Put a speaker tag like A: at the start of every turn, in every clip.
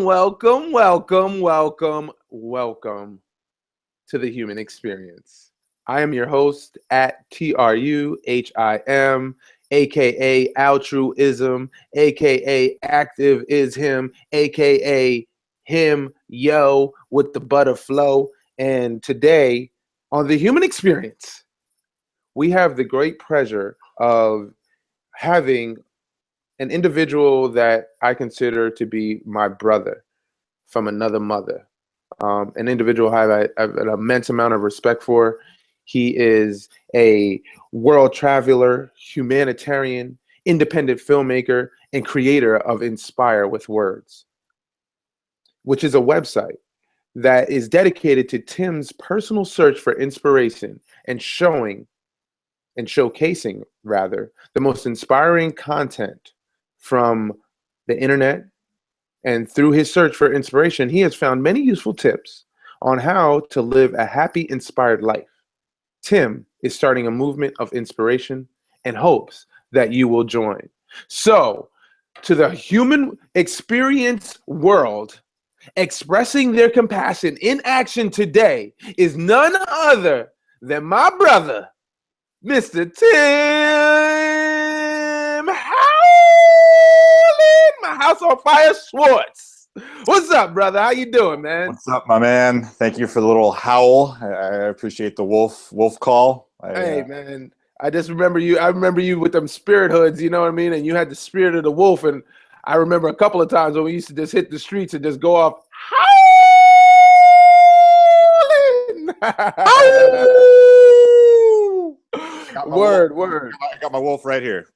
A: Welcome, welcome, welcome, welcome to the human experience. I am your host at TRUHIM, aka Altruism, aka Active is Him, aka Him Yo with the butter flow. And today on the human experience, we have the great pleasure of having an individual that I consider to be my brother from another mother. An individual I have an immense amount of respect for. He is a world traveler, humanitarian, independent filmmaker, and creator of Inspire with Words, which is a website that is dedicated to Tim's personal search for inspiration and showcasing rather the most inspiring content from the internet. And through his search for inspiration, he has found many useful tips on how to live a happy, inspired life. Tim is starting a movement of inspiration and hopes that you will join. So, to the human experience world, expressing their compassion in action today is none other than my brother, Mr. Tim Howlin', my house on fire Schwartz. What's up, brother? How you doing, man?
B: What's up, my man? Thank you for the little howl. I appreciate the wolf call.
A: Hey, man. I just remember you. I remember you with them spirit hoods, you know what I mean? And you had the spirit of the wolf. And I remember a couple of times when we used to just hit the streets and just go off howling. Word.
B: I got my wolf right here.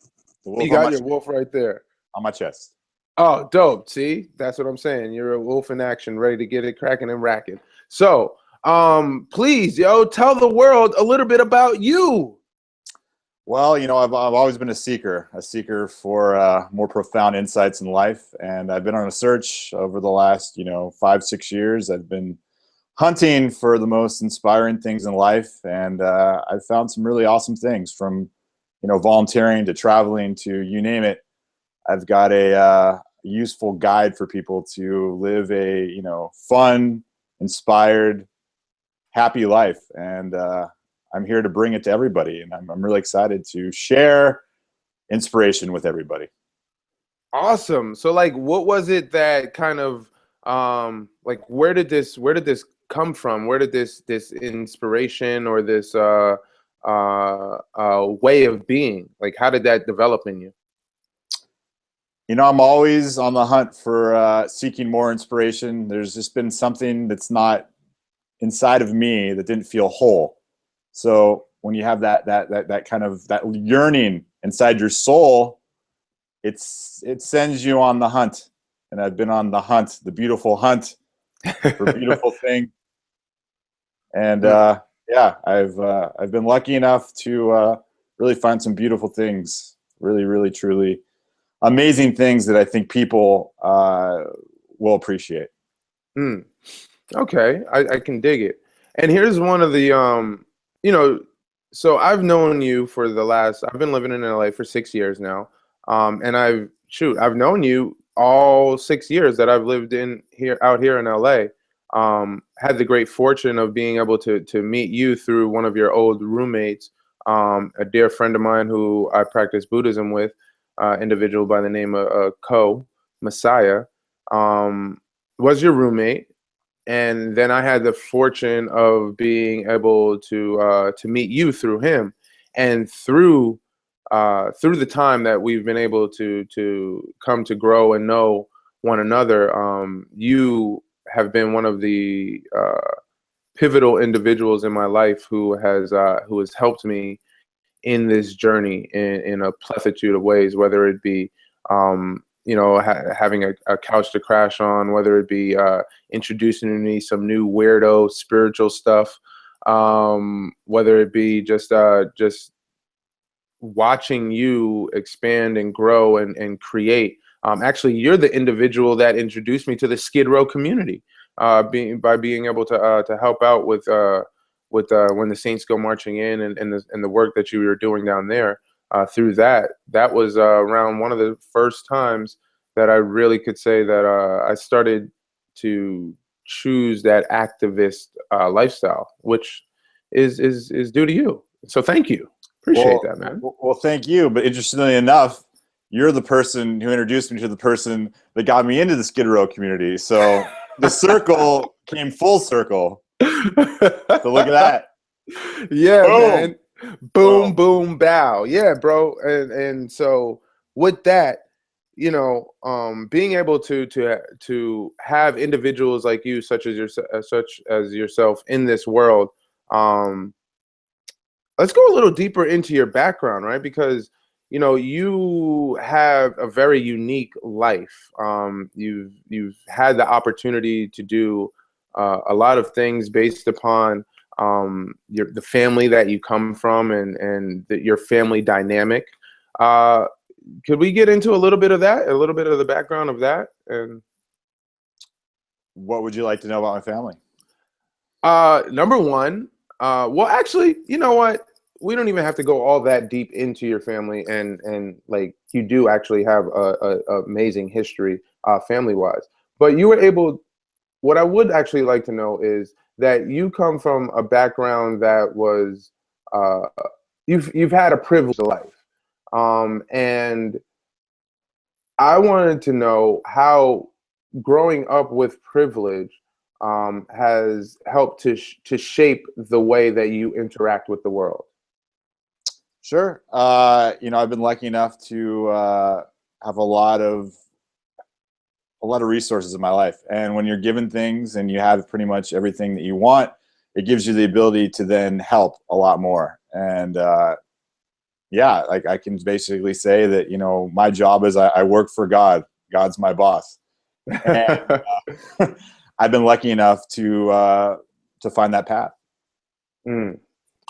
B: The wolf
A: You got your wolf right there.
B: on my chest.
A: Oh, dope. See, that's what I'm saying. You're a wolf in action, ready to get it cracking and racking. So, please, tell the world a little bit about you.
B: Well, I've always been a seeker for more profound insights in life, and I've been on a search over the last 5-6 years. I've been hunting for the most inspiring things in life, and I've found some really awesome things, from volunteering to traveling to you name it. I've got a useful guide for people to live a fun, inspired, happy life, and I'm here to bring it to everybody, and I'm really excited to share inspiration with everybody.
A: Awesome. So, like, what was it that kind of where did this come from? Where did this inspiration or this way of being, like, how did that develop in you?
B: I'm always on the hunt for seeking more inspiration. There's just been something that's not inside of me that didn't feel whole. So when you have that kind of that yearning inside your soul, it sends you on the hunt. And I've been on the hunt, the beautiful hunt for beautiful thing. And I've been lucky enough to really find some beautiful things, really, really, truly amazing things that I think people will appreciate.
A: Okay, I can dig it. And here's one of the so I've known you for I've been living in LA for 6 years now. And I've known you all 6 years that I've lived out here in LA. Had the great fortune of being able to meet you through one of your old roommates, a dear friend of mine who I practice Buddhism with, individual by the name of Ko Messiah, was your roommate. And then I had the fortune of being able to meet you through him, and through the time that we've been able to come to grow and know one another. You have been one of the pivotal individuals in my life who has helped me in this journey in a plethitude of ways, whether it be having a couch to crash on, whether it be introducing me some new weirdo spiritual stuff, whether it be just watching you expand and grow and create. Actually, you're the individual that introduced me to the Skid Row community, by being able to help out with when the Saints go marching in, and the work that you were doing down there. Through that was around one of the first times that I really could say that I started to choose that activist lifestyle, which is due to you. So thank you. Appreciate that, man.
B: Well, thank you. But interestingly enough, you're the person who introduced me to the person that got me into the Skid Row community. So the circle came full circle. So look at that.
A: Yeah,
B: Boom.
A: man. Boom, boom, bow. Yeah, bro. And so with that, you know, being able to have individuals like you, such as yourself, in this world. Let's go a little deeper into your background, right? Because you know you have a very unique life. You've had the opportunity to do a lot of things based upon the family that you come from and your family dynamic. Uh, could we get into a little bit of that, a little bit of the background of that? And
B: what would you like to know about my family?
A: number one, well, actually, you know what? We don't even have to go all that deep into your family, and like you do actually have a amazing history, family wise. But you were able. What I would actually like to know is that you come from a background that was, uh, you've had a privileged life, and I wanted to know how growing up with privilege has helped to shape the way that you interact with the world.
B: Sure. You know, I've been lucky enough to have a lot of resources in my life. And when you're given things and you have pretty much everything that you want, it gives you the ability to then help a lot more. And yeah, like I can basically say that, you know, my job is I work for God. God's my boss. And I've been lucky enough to find that path.
A: Mm,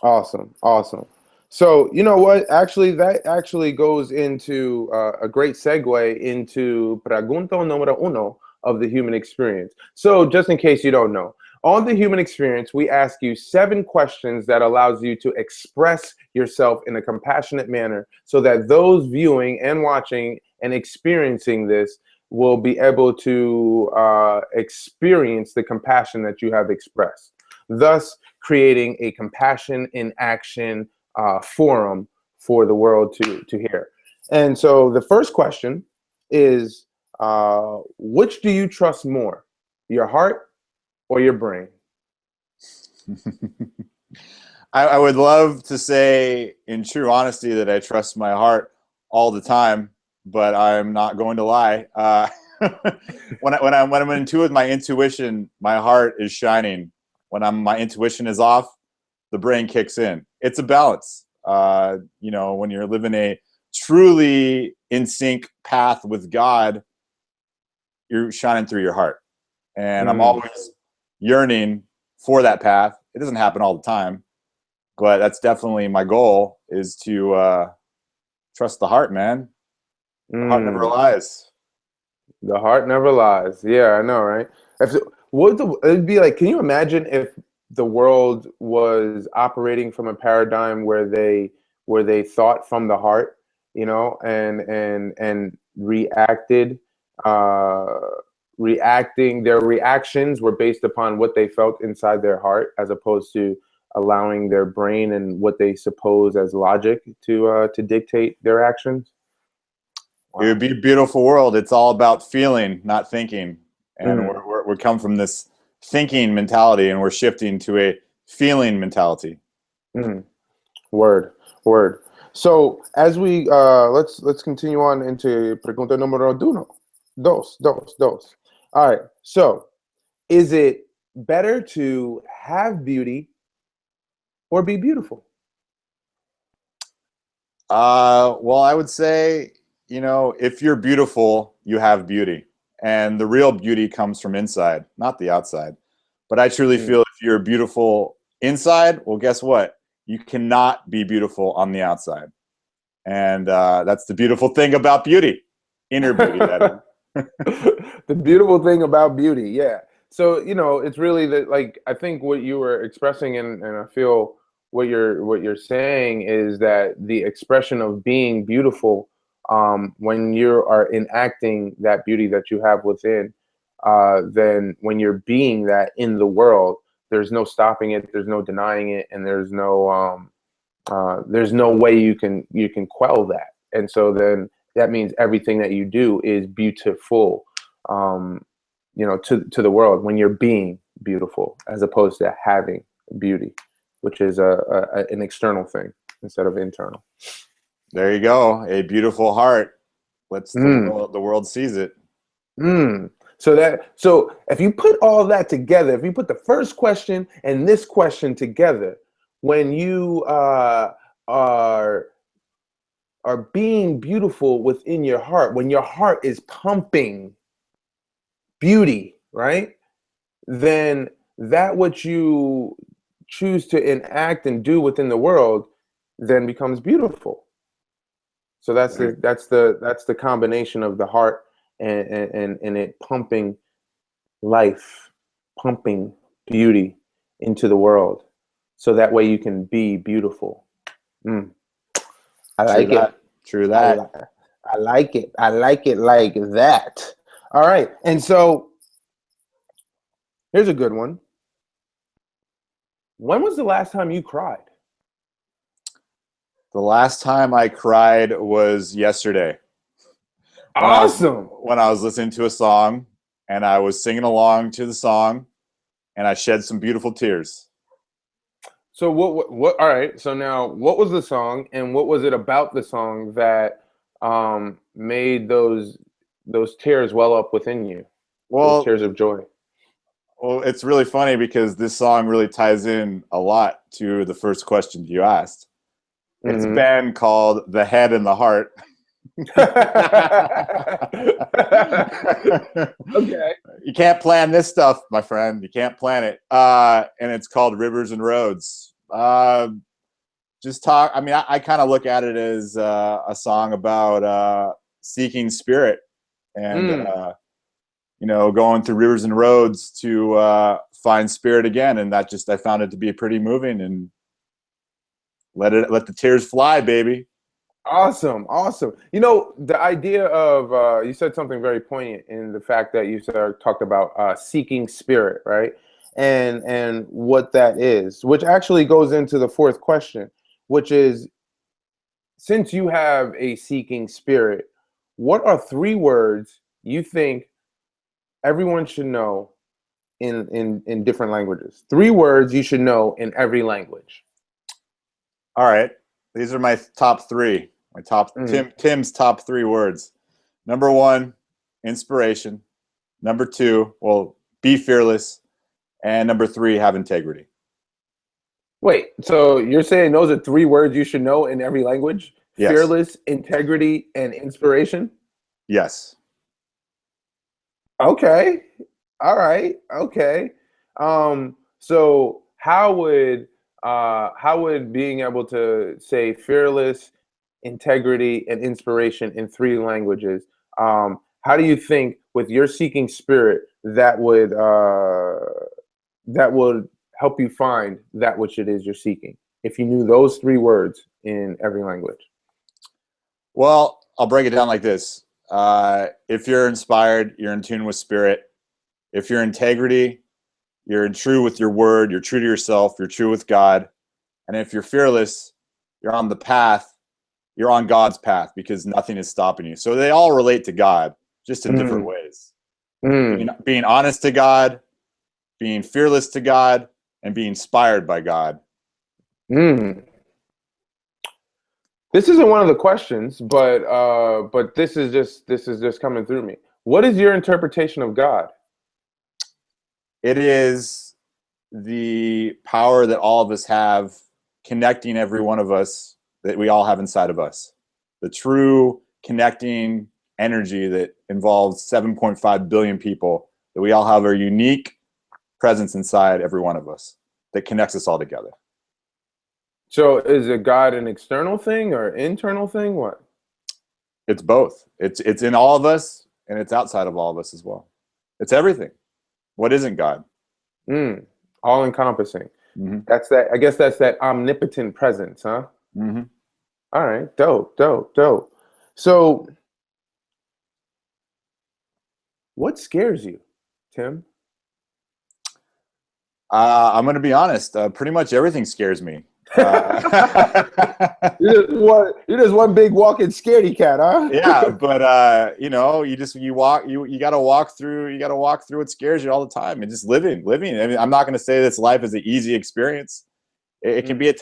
A: awesome, awesome. So you know what? Actually, that actually goes into a great segue into pregunta número uno of the human experience. So just in case you don't know, on the human experience, we ask you 7 questions that allows you to express yourself in a compassionate manner, so that those viewing and watching and experiencing this will be able to experience the compassion that you have expressed, thus creating a compassion in action forum for the world to hear. And so the first question is, which do you trust more, your heart or your brain?
B: I would love to say in true honesty that I trust my heart all the time, but I'm not going to lie. When I'm in tune with my intuition, my heart is shining. When my intuition is off, the brain kicks in. It's a balance. You know, when you're living a truly in sync path with God, you're shining through your heart. And I'm always yearning for that path. It doesn't happen all the time, but that's definitely my goal, is to trust the heart, man. The heart never lies.
A: The heart never lies. Yeah, I know, right? If it'd be like, can you imagine if the world was operating from a paradigm where they thought from the heart, you know, and reacted, uh, reacting. Their reactions were based upon what they felt inside their heart, as opposed to allowing their brain and what they suppose as logic to dictate their actions.
B: It would be a beautiful world. It's all about feeling, not thinking. And we're come from this thinking mentality, and we're shifting to a feeling mentality.
A: Mm. Word, word. So as we let's continue on into pregunta número dos. All right. So is it better to have beauty or be beautiful?
B: Well, I would say, you know, if you're beautiful, you have beauty. And the real beauty comes from inside, not the outside. But I truly feel if you're beautiful inside, well, guess what? You cannot be beautiful on the outside. And that's the beautiful thing about beauty, inner beauty. That is.
A: The beautiful thing about beauty, yeah. So you know, it's really that. Like, I think what you were expressing, and I feel what you're saying is that the expression of being beautiful when you are enacting that beauty that you have within, then when you're being that in the world, there's no stopping it, there's no denying it, and there's no way you can quell that. And so then that means everything that you do is beautiful, to the world when you're being beautiful, as opposed to having beauty, which is an external thing instead of internal.
B: There you go. A beautiful heart. The world sees it.
A: So if you put all that together, if you put the first question and this question together, when you are being beautiful within your heart, when your heart is pumping beauty, right? Then that what you choose to enact and do within the world then becomes beautiful. So that's the combination of the heart and it pumping life, pumping beauty into the world, so that way you can be beautiful. I like it.
B: True that.
A: I like it. I like it like that. All right. And so here's a good one. When was the last time you cried?
B: The last time I cried was yesterday.
A: Awesome.
B: When I was listening to a song and I was singing along to the song and I shed some beautiful tears.
A: So what all right, so now what was the song and what was it about the song that made those tears well up within you? Those tears of joy.
B: Well, it's really funny because this song really ties in a lot to the first question you asked. It's a band called The Head and the Heart.
A: Okay.
B: You can't plan this stuff, my friend. You can't plan it. And it's called Rivers and Roads. I kind of look at it as a song about seeking spirit and going through rivers and roads to find spirit again. And I found it to be pretty moving, and let the tears fly, baby.
A: Awesome. The idea of you said something very poignant in the fact that you talked about seeking spirit, right? And what that is, which actually goes into the fourth question, which is, since you have a seeking spirit, what are 3 words you think everyone should know in different languages? 3 words you should know in every language.
B: All right. These are my top 3. Tim's top 3 words. Number 1, inspiration. Number 2, be fearless. And number 3, have integrity.
A: Wait, so you're saying those are 3 words you should know in every language?
B: Yes.
A: Fearless, integrity, and inspiration?
B: Yes.
A: Okay. All right. Okay. So how would being able to say fearless, integrity, and inspiration in 3 languages, how do you think with your seeking spirit that would help you find that which it is you're seeking, if you knew those 3 words in every language?
B: Well, I'll break it down like this. If you're inspired, you're in tune with spirit. If you're integrity, you're true with your word, you're true to yourself, you're true with God. And if you're fearless, you're on the path, you're on God's path, because nothing is stopping you. So they all relate to God, just in different ways. Being honest to God, being fearless to God, and being inspired by God.
A: This isn't one of the questions, but this is just coming through me. What is your interpretation of God?
B: It is the power that all of us have, connecting every one of us, that we all have inside of us. The true connecting energy that involves 7.5 billion people, that we all have a unique presence inside every one of us that connects us all together.
A: So is it God an external thing or internal thing? What?
B: It's both. It's in all of us, and it's outside of all of us as well. It's everything. What isn't God?
A: All encompassing. That's that. I guess that's that omnipotent presence, huh? All right. Dope. So, what scares you, Tim?
B: I'm going to be honest. Pretty much everything scares me. Uh,
A: You're just one big walking scaredy cat, huh?
B: yeah, but you got to walk through what scares you all the time, and just living. I mean, I'm not going to say this life is an easy experience. It can be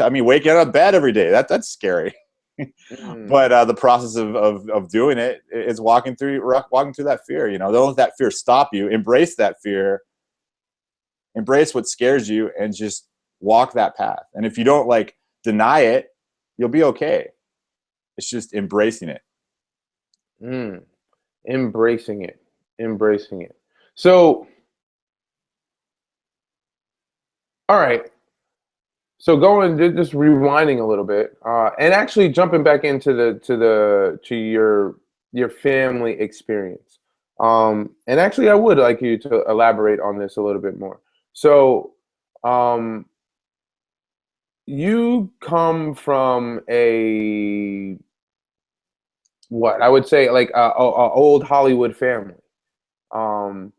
B: I mean, waking out of bed every day, that's scary.
A: Mm.
B: But the process of doing it is walking through that fear. Don't let that fear stop you. Embrace that fear. Embrace what scares you, and just walk that path. And if you don't deny it, you'll be okay. It's just embracing it.
A: Mm. Embracing it. Embracing it. So, all right. So just rewinding a little bit, and actually jumping back into your family experience. And actually, I would like you to elaborate on this a little bit more. So, um, you come from a what I would say like a old Hollywood family. Um,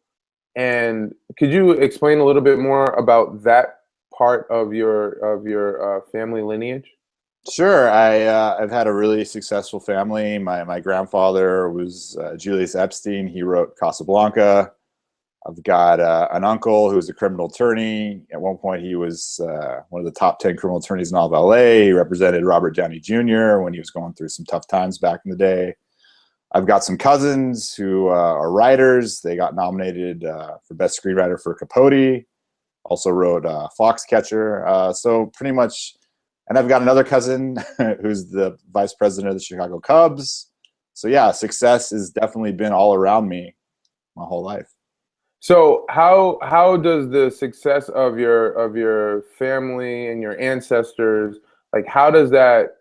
A: and could you explain a little bit more about that part of your family lineage?
B: Sure. I've had a really successful family. My grandfather was Julius Epstein. He wrote Casablanca. I've got an uncle who's a criminal attorney. At one point, he was one of the top 10 criminal attorneys in all of LA. He represented Robert Downey Jr. when he was going through some tough times back in the day. I've got some cousins who are writers. They got nominated for Best Screenwriter for Capote. Also wrote Foxcatcher. So pretty much, and I've got another cousin who's the vice president of the Chicago Cubs. So yeah, success has definitely been all around me my whole life.
A: So how does the success of your family and your ancestors, like how does that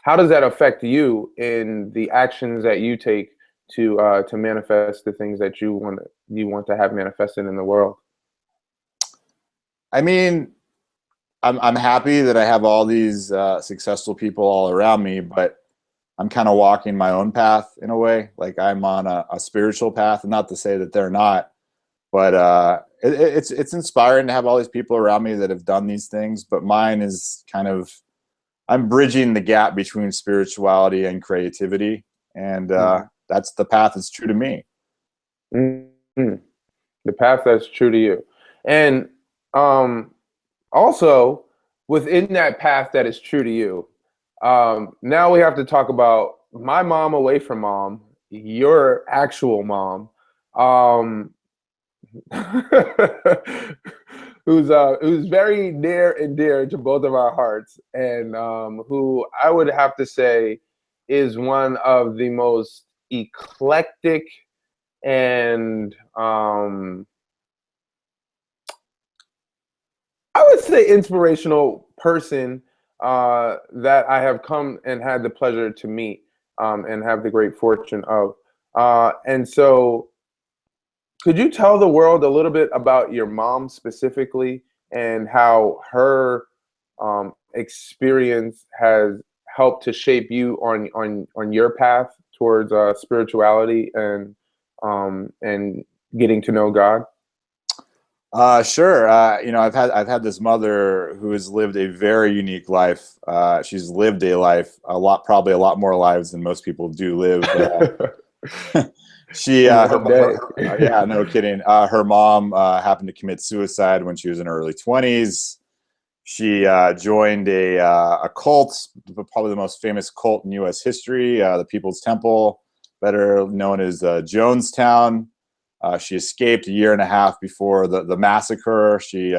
A: affect you in the actions that you take to manifest the things that you want to have manifested in the world?
B: I mean, I'm happy that I have all these successful people all around me, but I'm kind of walking my own path in a way. Like I'm on a spiritual path, and not to say that they're not, but it's inspiring to have all these people around me that have done these things. But mine is kind of, I'm bridging the gap between spirituality and creativity, and
A: Mhm.
B: that's the path that's true to me.
A: Mhm. The path that's true to you, and um, also within that path that is true to you. Now we have to talk about my mom away from mom, your actual mom, um, who's very near and dear to both of our hearts, and who I would have to say is one of the most eclectic and I would say inspirational person that I have come and had the pleasure to meet and have the great fortune of. And so, could you tell the world a little bit about your mom specifically and how her experience has helped to shape you on your path towards spirituality and getting to know God?
B: Sure. I've had this mother who has lived a very unique life. She's lived a life, probably a lot more lives than most people do live. She,
A: In
B: her,
A: one day.
B: yeah, no kidding. Her mom happened to commit suicide when she was in her early 20s. She joined a cult, probably the most famous cult in U.S. history, the People's Temple, better known as Jonestown. She escaped a year and a half before the massacre. She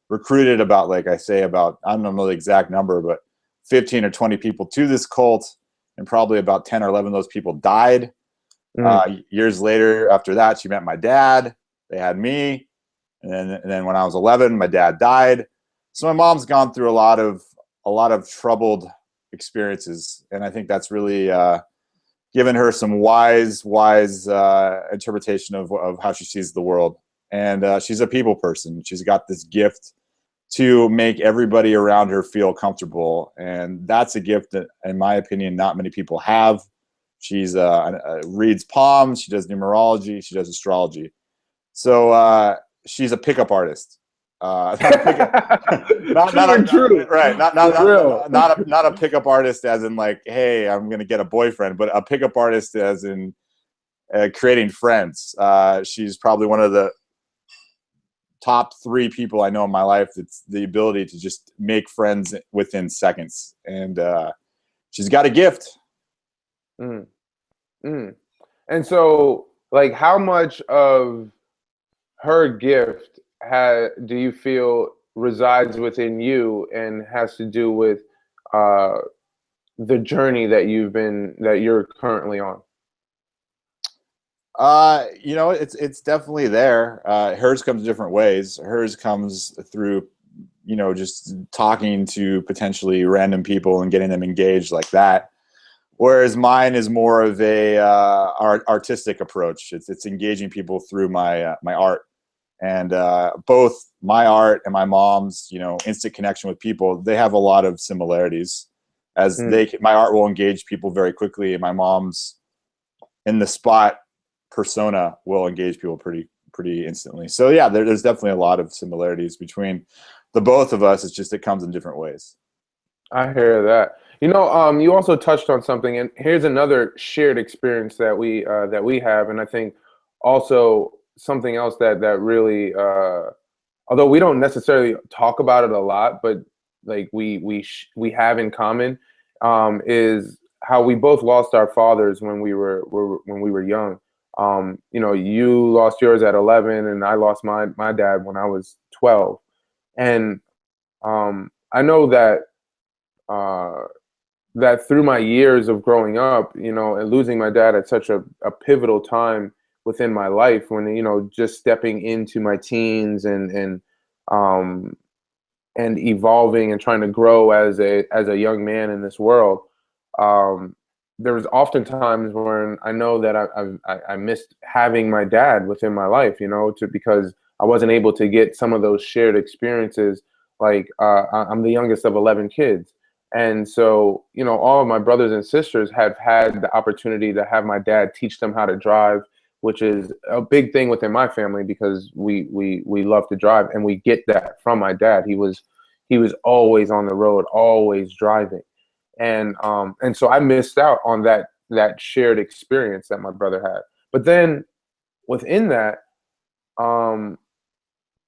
B: recruited about, like I say, about, I don't know the exact number, but 15 or 20 people to this cult, and probably about 10 or 11 of those people died.
A: Mm,
B: Years later, after that, she met my dad. They had me, and then when I was 11, my dad died. So my mom's gone through a lot of troubled experiences, and I think that's really given her some wise interpretation of how she sees the world. And she's a people person. She's got this gift to make everybody around her feel comfortable. And that's a gift that, in my opinion, not many people have. She's reads palms, she does numerology, she does astrology. So she's a pickup artist. Not a pickup,
A: True.
B: right?
A: Real.
B: Not a pickup artist as in like, hey, I'm gonna get a boyfriend, but a pickup artist as in creating friends. She's probably one of the top 3 people I know in my life that's the ability to just make friends within seconds, and she's got a gift.
A: Mm, mm. And so, like, how much of her gift do you feel resides within you and has to do with uh, the journey that you're currently on?
B: It's definitely there. Hers comes different ways. Hers comes through, just talking to potentially random people and getting them engaged like that. Whereas mine is more of a artistic approach. It's engaging people through my art, and both my art and my mom's, instant connection with people. They have a lot of similarities, as my art will engage people very quickly, and my mom's in the spot persona will engage people pretty instantly. So yeah, there's definitely a lot of similarities between the both of us. It's just it comes in different ways.
A: I hear that. You also touched on something, and here's another shared experience that we have, and I think also something else that really, although we don't necessarily talk about it a lot, but like we have in common, is how we both lost our fathers when we were young. You lost yours at 11, and I lost my dad when I was 12, and I know uh, that through my years of growing up, and losing my dad at such a pivotal time within my life, when just stepping into my teens um, and evolving and trying to grow as a young man in this world, there was often times when I know that I missed having my dad within my life, because I wasn't able to get some of those shared experiences. Like I'm the youngest of 11 kids. And so, all of my brothers and sisters have had the opportunity to have my dad teach them how to drive, which is a big thing within my family because we love to drive, and we get that from my dad. He was always on the road, always driving, and so I missed out on that shared experience that my brother had. But then within that,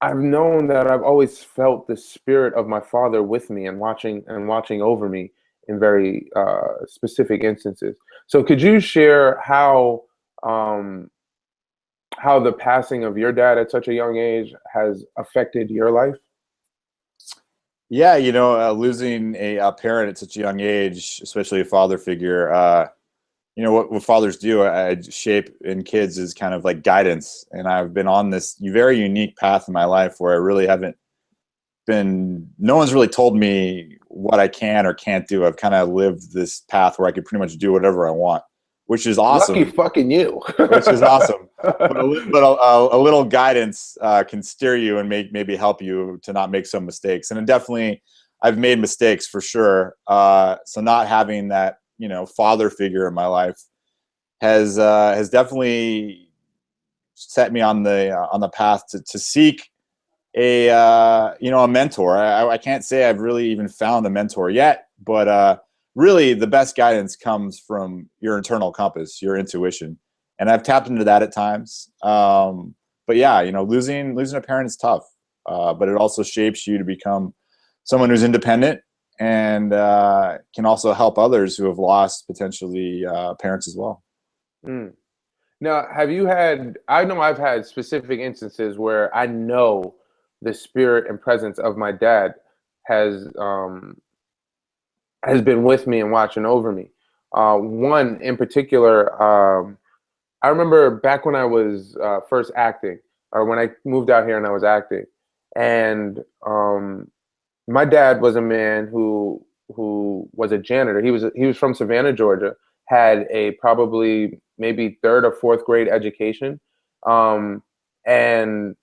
A: I've known that I've always felt the spirit of my father with me and watching over me in very specific instances. So could you share um, how the passing of your dad at such a young age has affected your life?
B: Yeah, losing a parent at such a young age, especially a father figure, what fathers do, I shape in kids is kind of like guidance. And I've been on this very unique path in my life where I really haven't no one's really told me what I can or can't do. I've kind of lived this path where I could pretty much do whatever I want, which is awesome.
A: Lucky fucking you.
B: Which is awesome. But a little guidance can steer you and maybe help you to not make some mistakes. And definitely, I've made mistakes for sure. So not having that, father figure in my life has definitely set me on the path to seek a mentor. I can't say I've really even found a mentor yet, but really the best guidance comes from your internal compass, your intuition, and I've tapped into that at times. But yeah, losing a parent is tough, but it also shapes you to become someone who's independent and can also help others who have lost potentially parents as well.
A: Mm. Now, have you had? I know I've had specific instances where I know the spirit and presence of my dad has has been with me and watching over me. One in particular, I remember back when I was first acting, or when I moved out here and I was acting, and my dad was a man who was a janitor. He was from Savannah, Georgia. Had a probably maybe third or fourth grade education, um, and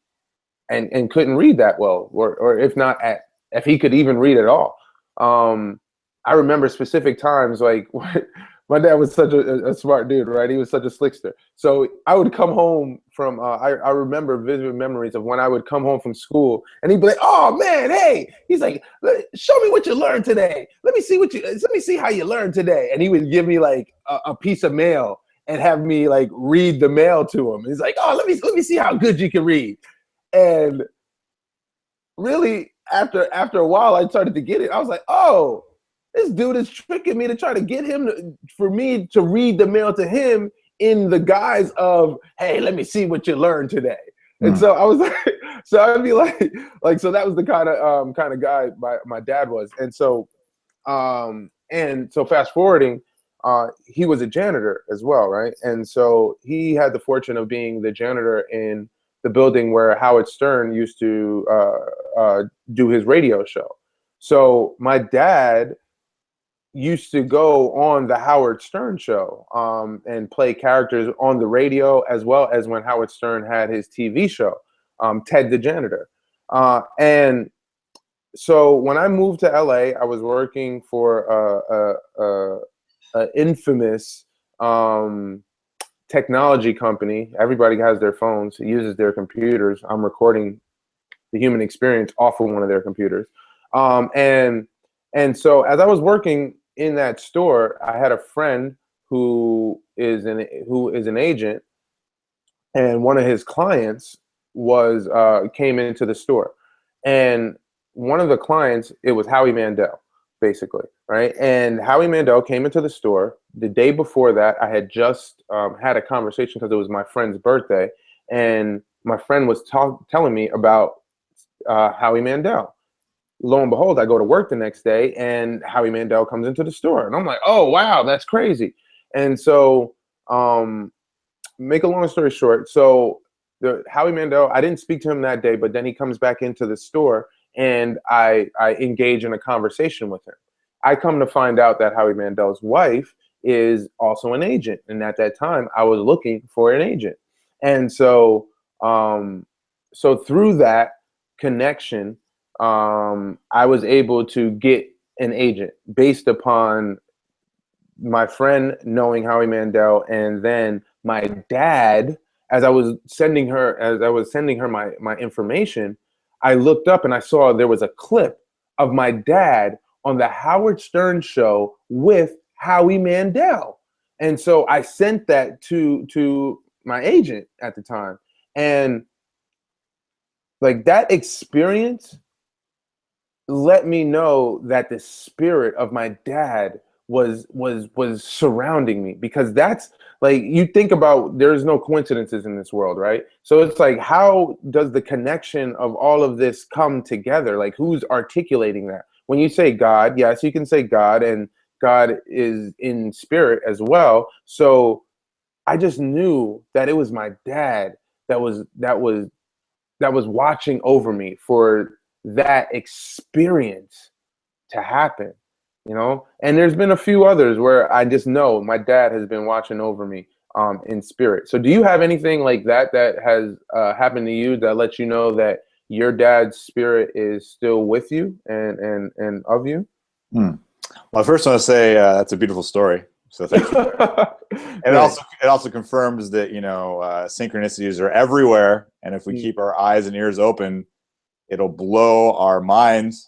A: and couldn't read that well, or if not at if he could even read at all. I remember specific times, like my dad was such a smart dude, right? He was such a slickster. So I would come home from, I remember vivid memories of when I would come home from school and he'd be like, oh man, hey, he's like, show me what you learned today. Let me see how you learned today. And he would give me like a piece of mail and have me like read the mail to him. He's like, oh, let me see how good you can read. And really, after a while, I started to get it. I was like, oh, this dude is tricking me to try to get him for me to read the mail to him in the guise of, hey, let me see what you learned today. And so I was like, so I'd be like, so that was the kind of guy my dad was. And so fast forwarding, he was a janitor as well, right? And so he had the fortune of being the janitor in the building where Howard Stern used to do his radio show. So my dad used to go on the Howard Stern show and play characters on the radio, as well as when Howard Stern had his TV show, Ted the Janitor. And so when I moved to LA, I was working for a infamous technology company. Everybody has their phones, uses their computers. I'm recording the human experience off of one of their computers. And so as I was working in that store, I had a friend who is an agent, and one of his clients came into the store, and one of the clients, it was Howie Mandel, basically, right? And Howie Mandel came into the store. The day before that, I had just had a conversation because it was my friend's birthday, and my friend was telling me about Howie Mandel. Lo and behold, I go to work the next day and Howie Mandel comes into the store. And I'm like, oh, wow, that's crazy. And so make a long story short, so Howie Mandel, I didn't speak to him that day, but then he comes back into the store and I engage in a conversation with him. I come to find out that Howie Mandel's wife is also an agent. And at that time, I was looking for an agent. And so, so through that connection, I was able to get an agent based upon my friend knowing Howie Mandel, and then my dad, as I was sending her my information, I looked up and I saw there was a clip of my dad on the Howard Stern show with Howie Mandel. And so I sent that to my agent at the time. And like that experience let me know that the spirit of my dad was surrounding me, because that's like, you think about, there's no coincidences in this world, right? So it's like, how does the connection of all of this come together? Like, who's articulating that? When you say God, yes, you can say God, and God is in spirit as well. So I just knew that it was my dad that was watching over me for that experience to happen, you know. And there's been a few others where I just know my dad has been watching over me in spirit. So do you have anything like that has happened to you that lets you know that your dad's spirit is still with you and of you?
B: Well, first I want to say that's a beautiful story, so thank you. And it also confirms that, you know, synchronicities are everywhere, and if we keep our eyes and ears open, it'll blow our minds.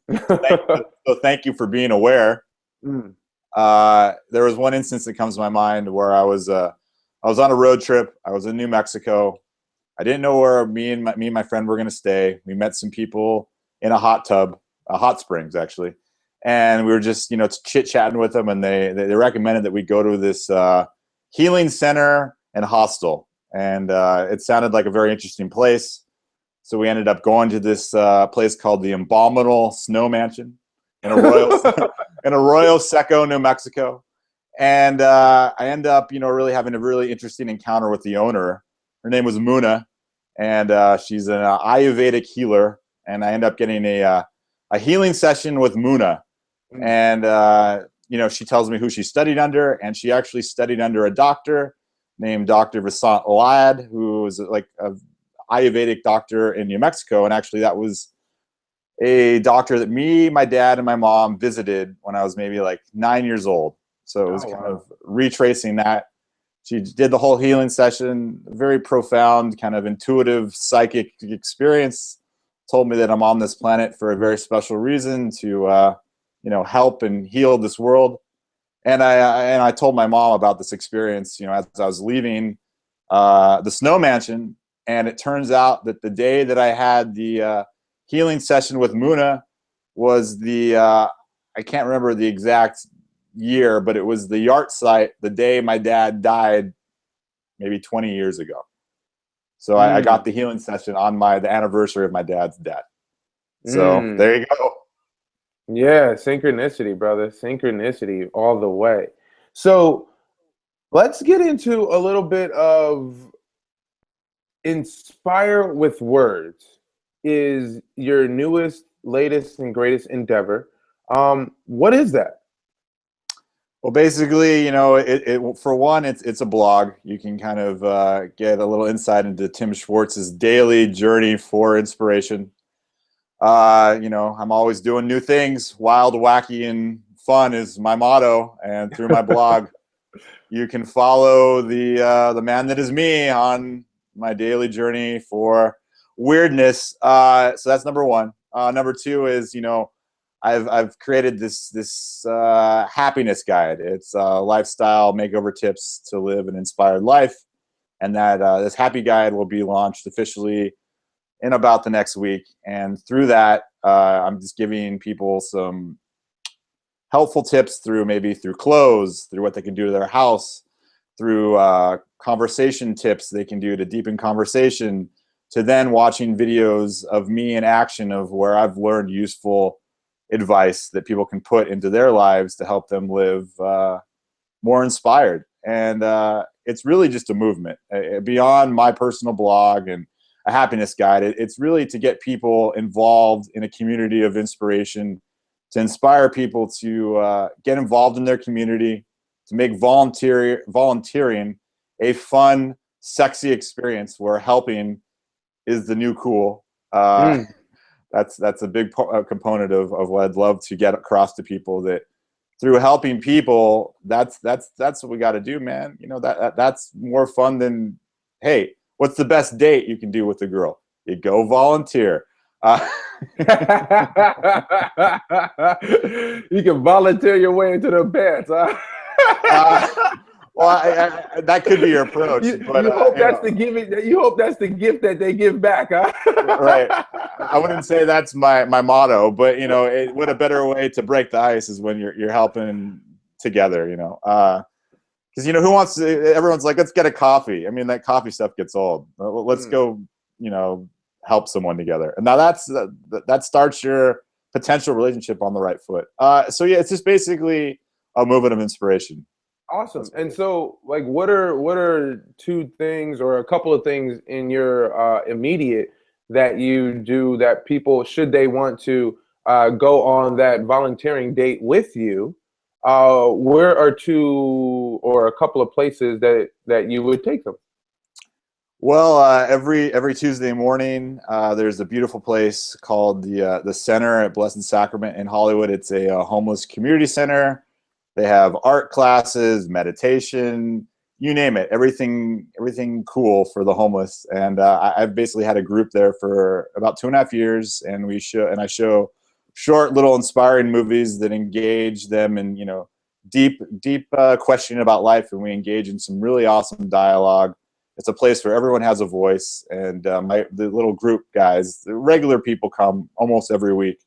B: So thank you for being aware. There was one instance that comes to my mind where I was on a road trip. I was in New Mexico. I didn't know where me and my friend were going to stay. We met some people in a hot tub, hot springs actually, and we were just, you know, chit-chatting with them, and they recommended that we go to this healing center and hostel, and it sounded like a very interesting place. So we ended up going to this place called the Abominable Snow Mansion in Arroyo Seco, New Mexico. And I ended up, you know, really having a really interesting encounter with the owner. Her name was Muna, and she's an Ayurvedic healer. And I ended up getting a healing session with Muna. And, you know, she tells me who she studied under, and she actually studied under a doctor named Dr. Vasant Lad, who was like a Ayurvedic doctor in New Mexico. And actually a doctor that me, my dad, and my mom visited when I was maybe like 9 years old. So it was kind of retracing that. She did the whole healing session, very profound, kind of intuitive psychic experience. Told me that I'm on this planet for a very special reason to, help and heal this world. And I told my mom about this experience, as I was leaving the snow mansion. And it turns out that the day that I had the healing session with Muna was I can't remember the exact year, but it was the yard site the day my dad died maybe 20 years ago. So I got the healing session on the anniversary of my dad's death. So there you go.
A: Yeah, synchronicity, brother. Synchronicity all the way. So let's get into a little bit of Inspire with Words is your newest, latest, and greatest endeavor. What is that?
B: Well, basically, for one, it's a blog. You can kind of get a little insight into Tim Schwartz's daily journey for inspiration. I'm always doing new things. Wild, wacky, and fun is my motto. And through my blog, you can follow the man that is me on my daily journey for weirdness. So that's number one. Number two is, I've created this happiness guide. It's lifestyle makeover tips to live an inspired life, and that this happy guide will be launched officially in about the next week. And through that, I'm just giving people some helpful tips through clothes, through what they can do to their house, through conversation tips they can do to deepen conversation, to then watching videos of me in action of where I've learned useful advice that people can put into their lives to help them live more inspired. And it's really just a movement beyond my personal blog and a happiness guide. It's really to get people involved in a community of inspiration, to inspire people to get involved in their community, to make volunteering a fun, sexy experience where helping is the new cool. That's a big component of what I'd love to get across to people, that through helping people, that's what we got to do, man. That's more fun than, hey, what's the best date you can do with a girl? You go volunteer.
A: You can volunteer your way into the pants, huh?
B: Well, that could be your approach.
A: You hope that's the giving. You hope that's the gift that they give back, huh?
B: Right. I wouldn't say that's my motto, but what a better way to break the ice is when you're helping together. Because who wants to? Everyone's like, let's get a coffee. I mean, that coffee stuff gets old. Let's go. Help someone together, and now that starts your potential relationship on the right foot. So yeah, it's just basically a movement of inspiration.
A: Awesome. And so, like, what are two things or a couple of things in your immediate that you do that people, should they want to go on that volunteering date with you, where are two or a couple of places that you would take them?
B: Well, every Tuesday morning, there's a beautiful place called the Center at Blessed Sacrament in Hollywood. It's a homeless community center. They have art classes, meditation, you name it, everything cool for the homeless. And I've basically had a group there for about 2.5 years, and I show short, little inspiring movies that engage them in deep questioning about life, and we engage in some really awesome dialogue. It's a place where everyone has a voice, and the little group guys, the regular people, come almost every week.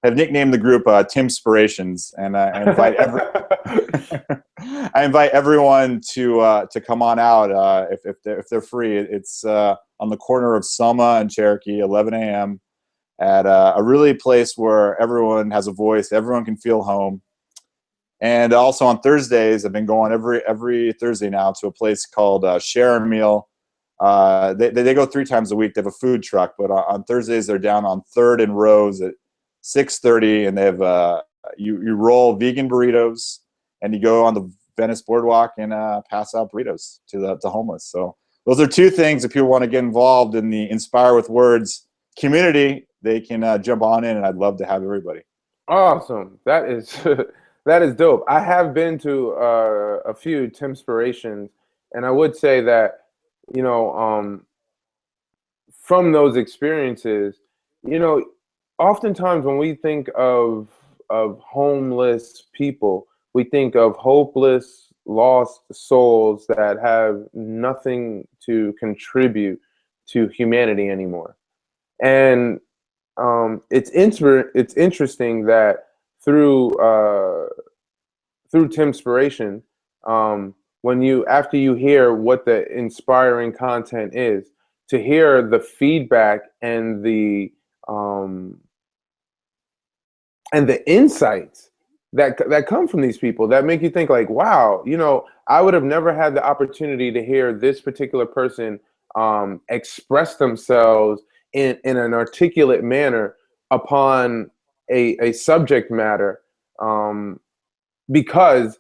B: I've nicknamed the group Timspirations, and I invite everyone to come on out if they're free. It's on the corner of Selma and Cherokee, 11 a.m. at a really place where everyone has a voice, everyone can feel home. And also on Thursdays, I've been going every Thursday now to a place called Share a Meal. They go 3 times a week. They have a food truck, but on Thursdays they're down on 3rd and Rose at 6:30, and they have you roll vegan burritos, and you go on the Venice Boardwalk and pass out burritos to the homeless. So those are 2 things if people want to get involved in the Inspire with Words community they can jump on in, and I'd love to have everybody.
A: Awesome. That is that is dope. I have been to a few Timspirations, and I would say that, you know, from those experiences, you know, oftentimes when we think of homeless people, we think of hopeless, lost souls that have nothing to contribute to humanity anymore. And it's interesting that through through Timspiration, when you after you hear what the inspiring content is, to hear the feedback um, and the insights that come from these people that make you think like, wow, you know, I would have never had the opportunity to hear this particular person express themselves in an articulate manner upon a subject matter, because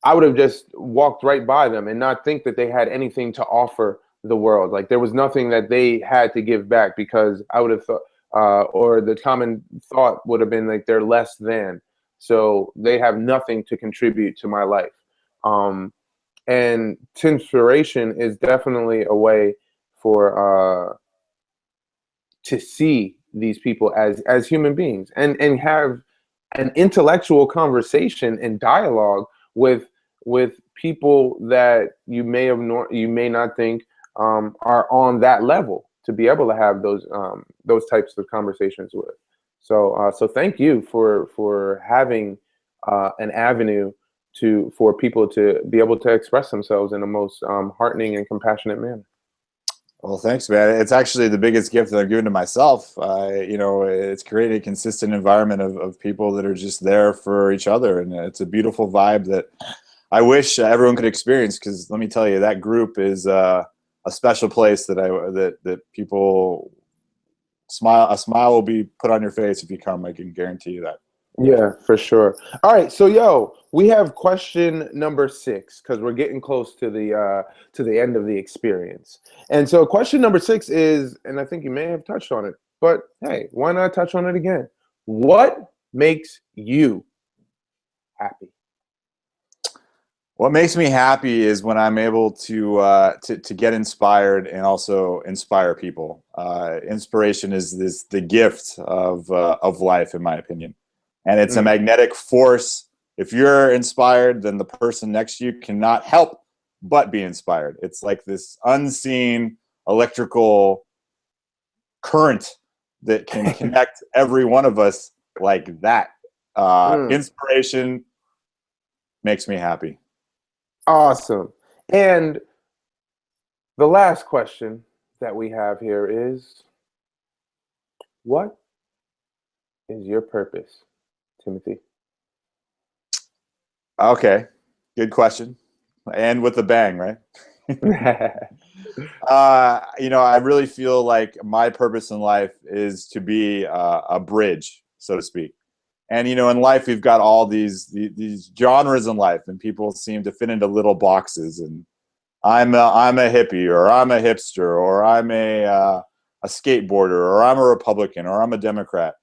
A: I would have just walked right by them and not think that they had anything to offer the world. Like there was nothing that they had to give back, because I would have thought, or the common thought would have been like they're less than, so they have nothing to contribute to my life. Um, and Tinspiration is definitely a way for to see these people as human beings, and have an intellectual conversation and dialogue with people that you may have you may not think are on that level to be able to have those types of conversations with. So so thank you for having an avenue to for people to be able to express themselves in the most heartening and compassionate manner.
B: Well, thanks, man. It's actually the biggest gift that I've given to myself. You know, it's created a consistent environment of people that are just there for each other, and it's a beautiful vibe that I wish everyone could experience. Because let me tell you, that group is a special place that people smile. A smile will be put on your face if you come. I can guarantee you that.
A: Yeah, for sure. All right, so yo, we have question number 6 because we're getting close to the end of the experience. And so question number 6 is, and I think you may have touched on it, but hey, why not touch on it again? What makes you happy?
B: What makes me happy is when I'm able to get inspired and also inspire people. Inspiration is the gift of life, in my opinion, and it's a
A: Mm.
B: magnetic force. If you're inspired, then the person next to you cannot help but be inspired. It's like this unseen electrical current that can connect every one of us like that.
A: Mm.
B: Inspiration makes me happy.
A: Awesome. And the last question that we have here is, what is your purpose, Timothy?
B: Okay, good question. And with a bang, right? You know, I really feel like my purpose in life is to be a bridge, so to speak. And you know, in life, we've got all these genres in life, and people seem to fit into little boxes. And I'm a hippie, or I'm a hipster, or I'm a skateboarder, or I'm a Republican, or I'm a Democrat.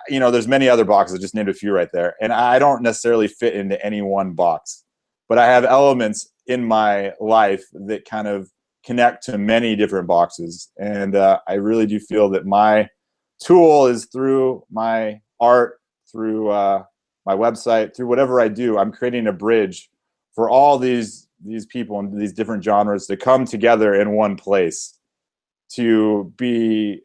B: You know, there's many other boxes. I just named a few right there, and I don't necessarily fit into any one box, but I have elements in my life that kind of connect to many different boxes, and I really do feel that my tool is through my art, through my website, through whatever I do. I'm creating a bridge for all these people and these different genres to come together in one place to be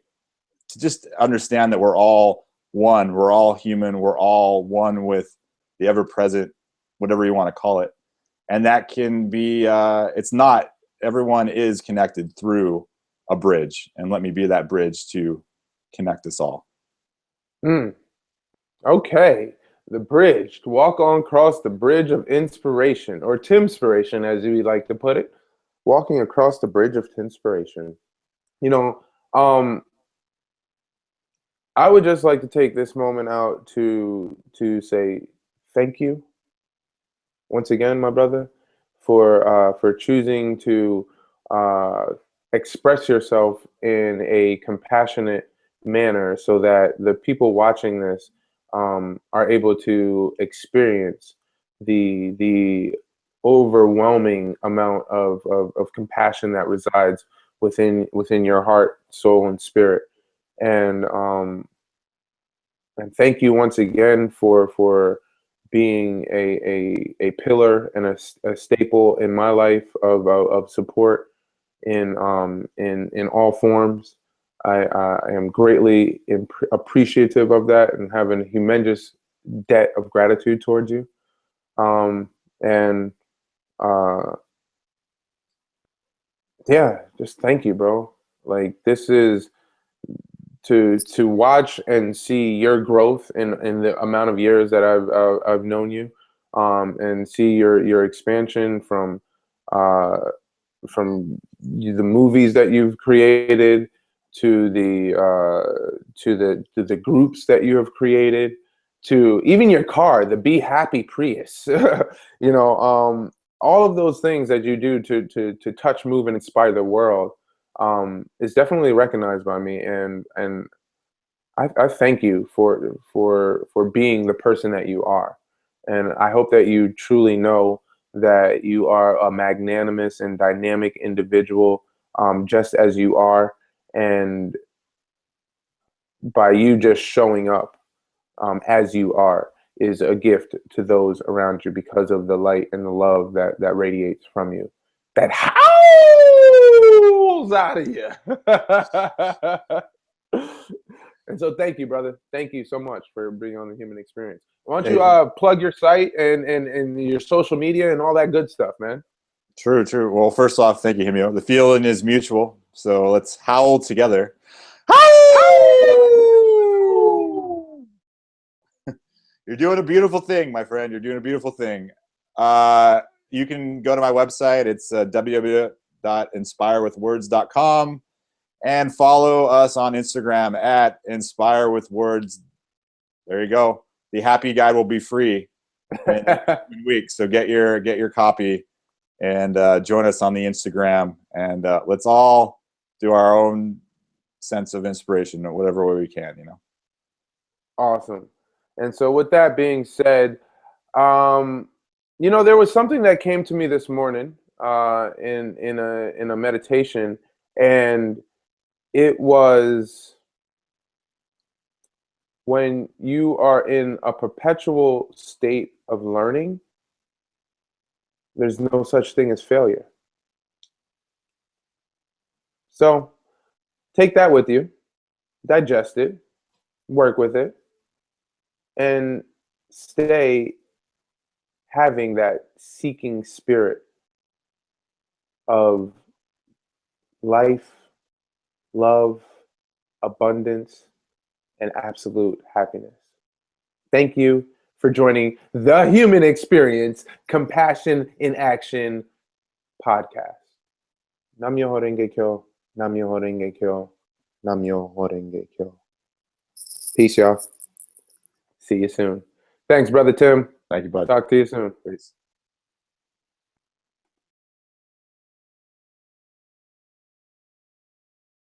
B: to just understand that we're all one, we're all human, we're all one with the ever-present, whatever you want to call it. And that can be it's not, everyone is connected through a bridge, and let me be that bridge to connect us all.
A: Mm. Okay, the bridge. To walk on across the bridge of inspiration, or Timspiration, as we like to put it. Walking across the bridge of Timspiration. You know, I would just like to take this moment out to say thank you once again, my brother, for choosing to uh, express yourself in a compassionate manner so that the people watching this are able to experience the overwhelming amount of compassion that resides within your heart, soul, and spirit. And and thank you once again for being a pillar and a staple in my life of support in all forms. I am greatly appreciative of that and have a humongous debt of gratitude towards you. And yeah, just thank you, bro. Like this is to watch and see your growth in the amount of years that I've known you, and see your expansion uh, from the movies that you've created to the groups that you have created to even your car, the Be Happy Prius. You know, all of those things that you do to touch, move, and inspire the world is definitely recognized by me, and I thank you for being the person that you are, and I hope that you truly know that you are a magnanimous and dynamic individual, just as you are, and by you just showing up as you are is a gift to those around you because of the light and the love that radiates from you, that howls out of you. And so thank you, brother. Thank you so much for being on the Human Experience. Why don't you plug your site and your social media and all that good stuff, man?
B: True, true. Well, first off, thank you, Himio. The feeling is mutual, so let's howl together. Howl! You're doing a beautiful thing, my friend. You're doing a beautiful thing. You can go to my website. It's www.inspirewithwords.com. And follow us on Instagram at inspirewithwords. There you go. The Happy Guide will be free in weeks. So get your copy and join us on the Instagram. And let's all do our own sense of inspiration in whatever way we can, you know.
A: Awesome. And so with that being said, you know, there was something that came to me this morning in a meditation, and it was when you are in a perpetual state of learning, there's no such thing as failure. So take that with you, digest it, work with it, and stay having that seeking spirit of life, love, abundance, and absolute happiness. Thank you for joining the Human Experience Compassion in Action podcast. Namyo Renge Kyo, Namyo Renge Kyo, Namyo Renge Kyo. Peace, y'all. See you soon. Thanks, Brother Tim.
B: Thank you, bud.
A: Talk to you soon.
B: Peace.